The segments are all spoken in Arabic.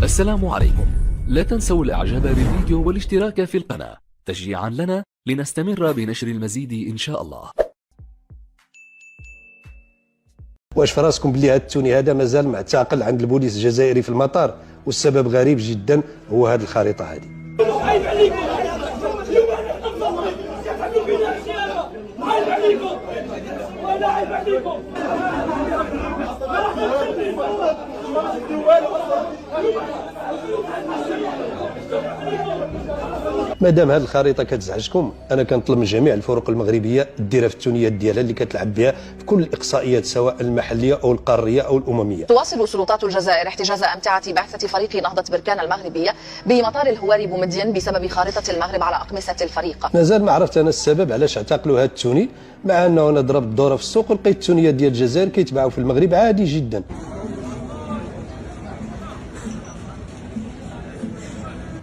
السلام عليكم. لا تنسوا الاعجاب بالفيديو والاشتراك في القناة تشجيعا لنا لنستمر بنشر المزيد ان شاء الله. واش في راسكم بلي هذا التوني هذا مازال معتقل عند البوليس الجزائري في المطار، والسبب غريب جدا هو هذه الخريطة هذه. عيب عليكم، عيب عليكم، ولا عيب عليكم. مادام هذه الخريطه كتزعجكم، انا كنطلب من جميع الفرق المغربيه ديرها في التونيات ديالها اللي كتلعب بها في كل الاقصائيات سواء المحليه او القاريه او الامميه. تواصل سلطات الجزائر احتجاز امتعه بعثه فريق نهضه بركان المغربيه بمطار الهواري بومدين بسبب خارطه المغرب على اقمصه الفريق. مازال ما عرفت انا السبب علاش اعتقلوا هذا التوني، مع انه انا ضربت الدوره في السوق ولقيت التونيات ديال الجزائر كيتباعوا في المغرب عادي جدا.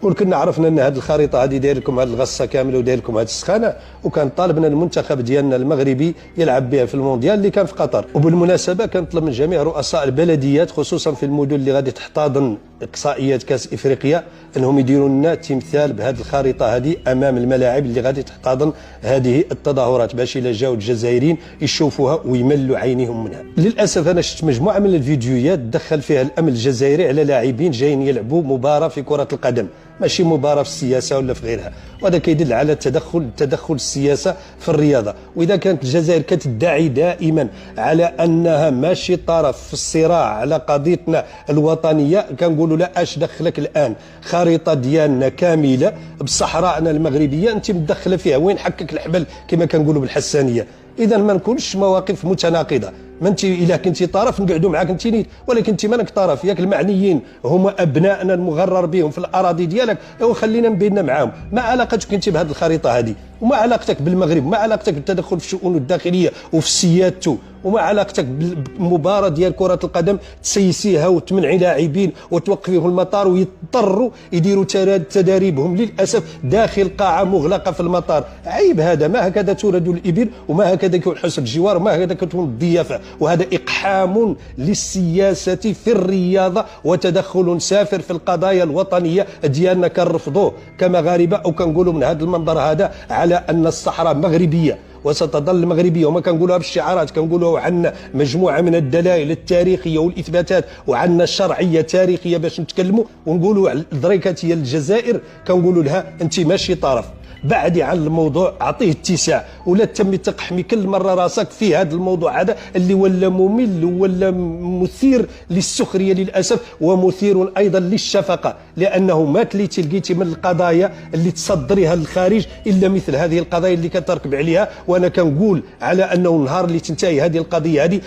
وكنا عرفنا ان هذه الخريطه هذه داير لكم هذه الغصه كامله وداير لكم هذه السخانه، وكان طالبنا المنتخب ديالنا المغربي يلعب بها في المونديال اللي كان في قطر. وبالمناسبه كنطلب من جميع رؤساء البلديات خصوصا في المدن اللي غادي تحتضن اقصائيات كاس افريقيا انهم يديروا لنا تمثال بهذه الخريطه هذه امام الملاعب اللي غادي تحتضن هذه التظاهرات، باش الا جاوا الجزائريين يشوفوها ويملوا عينيهم منها. للاسف انا شفت مجموعه من الفيديوهات دخل فيها الامن الجزائري على لاعبين جايين يلعبوا مباراه في كره القدم، ماشي مباراه في السياسه ولا في غيرها، وهذا كيدل على تدخل السياسه في الرياضه. واذا كانت الجزائر كتدعي دائما على انها ماشي طرف في الصراع على قضيتنا الوطنيه، كنقولوا لا، اش دخلك الان خريطه ديالنا كامله بصحراءنا المغربيه انت مدخله فيها، وين حكك الحبل كما كنقولوا بالحسانيه؟ اذا ما نكونش مواقف متناقضه. ما انت الا كنتي طرف نقعدوا معاك انت نيت، ولكن انت مانك طرف، ياك المعنيين هما ابنائنا المغرر بهم في الاراضي ديالك، ايوا خلينا بيننا معاهم. ما علاقتك انت بهذه الخريطه هذه؟ وما علاقتك بالمغرب؟ ما علاقتك بالتدخل في شؤونه الداخليه وفي سيادته؟ وما علاقتك بالمباراه ديال كره القدم تسيسيها وتمنعي لاعبين وتوقفيهم المطار ويضطروا يديروا تداريبهم للاسف داخل قاعه مغلقه في المطار؟ عيب هذا، ما هكذا تورد الابل، وما هكذا يكون حسن الجوار، وما هكذا كتكون الضيافه، وهذا اقحام للسياسه في الرياضه وتدخل سافر في القضايا الوطنيه ديالنا كنرفضوه كمغاربه، وكنقولوا من هذا المنبر هذا على ان الصحراء مغربيه وستظل مغربيه، وما كنقولوها بالشعارات، كنقولوها عندنا مجموعه من الدلائل التاريخيه والاثباتات، وعندنا الشرعيه تاريخيه باش نتكلموا ونقولوا الدريكاتيه الجزائر كنقولوا لها انت ماشي طرف، بعدي عن الموضوع، اعطيه اتساع، ولا تمي تقحمي كل مره راسك في هذا الموضوع هذا اللي ولا ممل ولا مثير للسخريه للاسف، ومثير ايضا للشفقه، لانه ما تليتي لقيتي من القضايا اللي تصدريها للخارج الا مثل هذه القضايا اللي كتركب عليها. وانا كنقول على انه النهار اللي تنتهي هذه القضيه هذه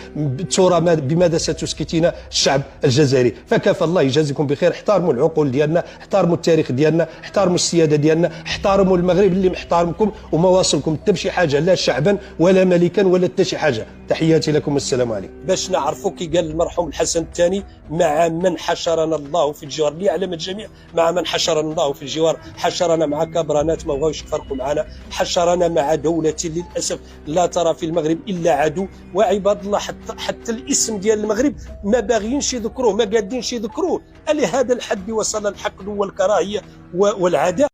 ترى بماذا ستسكتين الشعب الجزائري. فكفى الله يجازيكم بخير. احترموا العقول ديالنا، احترموا التاريخ ديالنا، احترموا السياده ديالنا، احترموا المغرب اللي محترمكم وما واصلكم حتى بشي حاجه، لا شعبا ولا ملكا ولا حتى شي حاجه. تحياتي لكم، السلام عليكم. باش نعرفوا كي قال المرحوم الحسن الثاني، مع من حشرنا الله في الجوار، ليعلم الجميع مع من حشرنا الله في الجوار. حشرنا مع كبرانات ما بغاوش يفرقوا معنا، حشرنا مع دوله للاسف لا ترى في المغرب الا عدو. وعباد الله حتى الاسم ديال المغرب ما باغيينش يذكروه، ما قادينش يذكروه. لهذا الحد وصل الحقد والكراهيه والعداء.